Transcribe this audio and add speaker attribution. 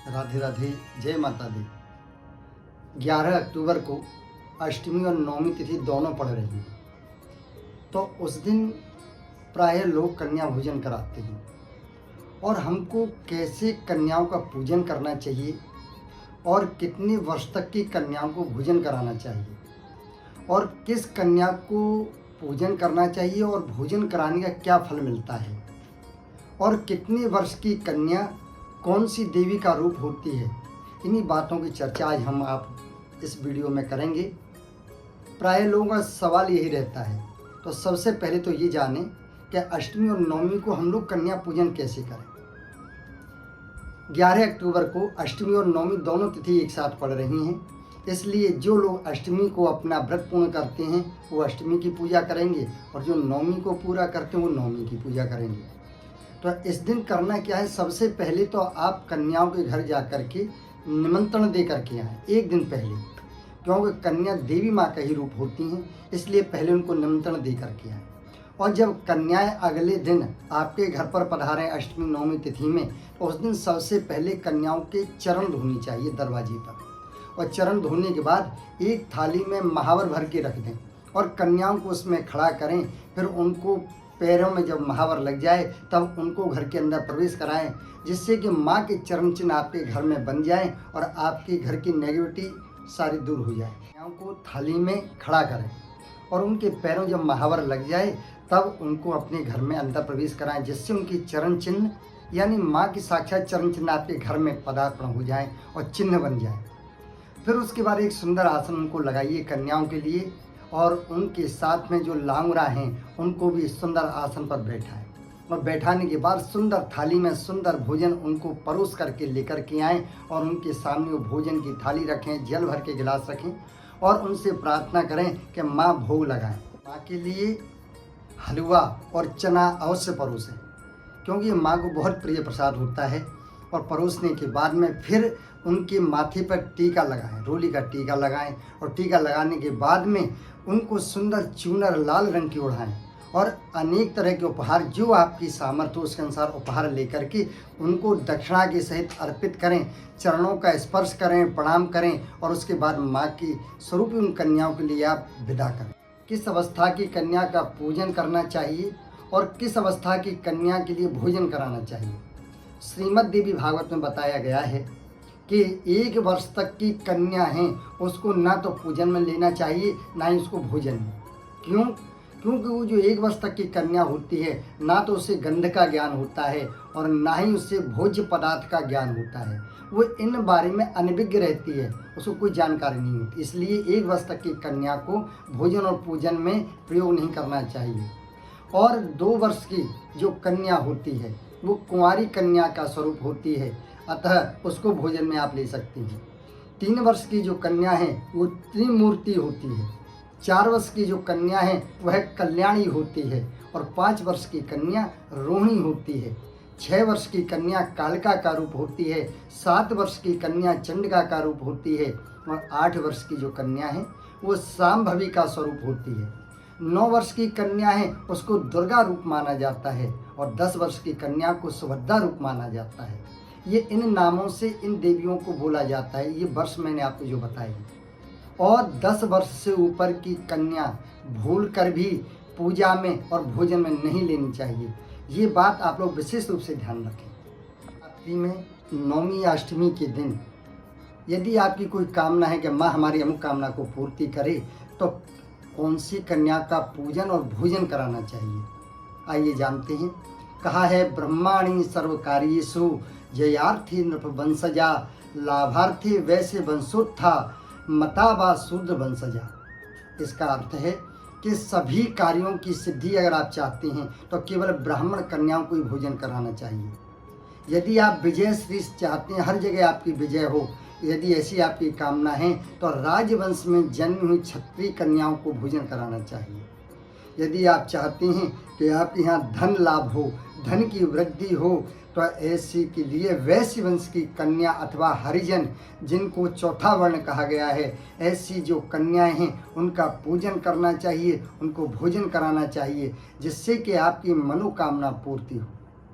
Speaker 1: राधे राधे, जय माता दी। 11 अक्टूबर को अष्टमी और नवमी तिथि दोनों पड़ रही है, तो उस दिन प्रायः लोग कन्या भोजन कराते हैं। और हमको कैसे कन्याओं का पूजन करना चाहिए और कितने वर्ष तक की कन्याओं को भोजन कराना चाहिए और किस कन्या को पूजन करना चाहिए और भोजन कराने का क्या फल मिलता है और कितने वर्ष की कन्या कौन सी देवी का रूप होती है, इन्हीं बातों की चर्चा आज हम आप इस वीडियो में करेंगे। प्राय लोगों का सवाल यही रहता है, तो सबसे पहले तो ये जानें कि अष्टमी और नवमी को हम लोग कन्या पूजन कैसे करें। 11 अक्टूबर को अष्टमी और नवमी दोनों तिथि एक साथ पड़ रही हैं, इसलिए जो लोग अष्टमी को अपना व्रत पूर्ण करते हैं वो अष्टमी की पूजा करेंगे और जो नवमी को पूरा करते हैं वो नवमी की पूजा करेंगे। तो इस दिन करना क्या है, सबसे पहले तो आप कन्याओं के घर जा कर के निमंत्रण दे करके आएँ एक दिन पहले, क्योंकि कन्या देवी माँ का ही रूप होती हैं, इसलिए पहले उनको निमंत्रण दे करके आएँ। और जब कन्याएं अगले दिन आपके घर पर पधारें अष्टमी नवमी तिथि में, तो उस दिन सबसे पहले कन्याओं के चरण धोनी चाहिए दरवाजे पर, और चरण धोने के बाद एक थाली में महावर भर के रख दें और कन्याओं को उसमें खड़ा करें। फिर उनको पैरों में जब महावर लग जाए तब उनको घर के अंदर प्रवेश कराएं, जिससे कि माँ के चरण चिन्ह आपके घर में बन जाएं और आपके घर की नेगेटिविटी सारी दूर हो जाए। कन्याओं को थाली में खड़ा करें और उनके पैरों जब महावर लग जाए तब उनको अपने घर में अंदर प्रवेश कराएं, जिससे उनकी चरण चिन्ह यानी माँ की साक्षात चरण चिन्ह आपके घर में पदार्पण हो जाए और चिन्ह बन जाए। फिर उसके बाद एक सुंदर आसन उनको लगाइए कन्याओं के लिए, और उनके साथ में जो लांगरा हैं उनको भी सुंदर आसन पर बैठाएं और बैठाने के बाद सुंदर थाली में सुंदर भोजन उनको परोस करके लेकर के आएँ और उनके सामने वो भोजन की थाली रखें, जल भर के गिलास रखें और उनसे प्रार्थना करें कि माँ भोग लगाएं। माँ के लिए हलवा और चना अवश्य परोसें, क्योंकि माँ को बहुत प्रिय प्रसाद होता है। और परोसने के बाद में फिर उनके माथे पर टीका लगाएं, रोली का टीका लगाएं, और टीका लगाने के बाद में उनको सुंदर चूनर लाल रंग की ओढ़ाएं और अनेक तरह के उपहार जो आपकी सामर्थ्य उसके अनुसार उपहार लेकर के उनको दक्षिणा के सहित अर्पित करें, चरणों का स्पर्श करें, प्रणाम करें और उसके बाद माँ की स्वरूप उन कन्याओं के लिए आप विदा करें। किस अवस्था की कन्या का पूजन करना चाहिए और किस अवस्था की कन्या के लिए भोजन कराना चाहिए, श्रीमद् देवी भागवत में बताया गया है कि 1 वर्ष तक की कन्या है उसको ना तो पूजन में लेना चाहिए ना ही उसको भोजन में। क्यों? क्योंकि वो जो 1 वर्ष तक की कन्या होती है ना तो उसे गंध का ज्ञान होता है और ना ही उससे भोज्य पदार्थ का ज्ञान होता है। वो इन बारे में अनभिज्ञ रहती है, उसको कोई जानकारी नहीं होती। इसलिए 1 वर्ष तक की कन्या को भोजन और पूजन में प्रयोग नहीं करना चाहिए। और 2 वर्ष की जो कन्या होती है वो कुंवारी कन्या का स्वरूप होती है, अतः उसको भोजन में आप ले सकते हैं। 3 वर्ष की जो कन्या है वो त्रिमूर्ति होती है। 4 वर्ष की जो कन्या है वह कल्याणी होती है और 5 वर्ष की कन्या रोहिणी होती है। 6 वर्ष की कन्या कालिका का रूप होती है। 7 वर्ष की कन्या चंडिका का रूप होती है और 8 वर्ष की जो कन्या है वो शांभवी का स्वरूप होती है। 9 वर्ष की कन्या है उसको दुर्गा रूप माना जाता है और 10 वर्ष की कन्या को सुभद्रा रूप माना जाता है। ये इन नामों से इन देवियों को बोला जाता है, ये वर्ष मैंने आपको जो बताए। और 10 वर्ष से ऊपर की कन्या भूल कर भी पूजा में और भोजन में नहीं लेनी चाहिए, ये बात आप लोग विशेष रूप से ध्यान रखें। रात्रि में नवमी या अष्टमी के दिन यदि आपकी कोई कामना है कि माँ हमारी अमुक कामना को पूर्ति करे, तो कौन सी कन्या का पूजन और भोजन कराना चाहिए, आइए जानते हैं। कहा है ब्रह्माणी सर्वकार्येषु जयार्थी नृप वंशजा, लाभार्थी वैश्य वंशोत्था मता वा शूद्र वंशजा। इसका अर्थ है कि सभी कार्यों की सिद्धि अगर आप चाहते हैं तो केवल ब्राह्मण कन्याओं को ही भोजन कराना चाहिए। यदि आप विजय श्री चाहते हैं, हर जगह आपकी विजय हो, यदि ऐसी आपकी कामना है तो राजवंश में जन्मी हुई क्षत्रिय कन्याओं को भोजन कराना चाहिए। यदि आप चाहते हैं कि आपके यहाँ धन लाभ हो, धन की वृद्धि हो, तो ऐसी के लिए वैश्य वंश की कन्या अथवा हरिजन जिनको चौथा वर्ण कहा गया है, ऐसी जो कन्याएं हैं उनका पूजन करना चाहिए, उनको भोजन कराना चाहिए, जिससे कि आपकी मनोकामना पूर्ति हो।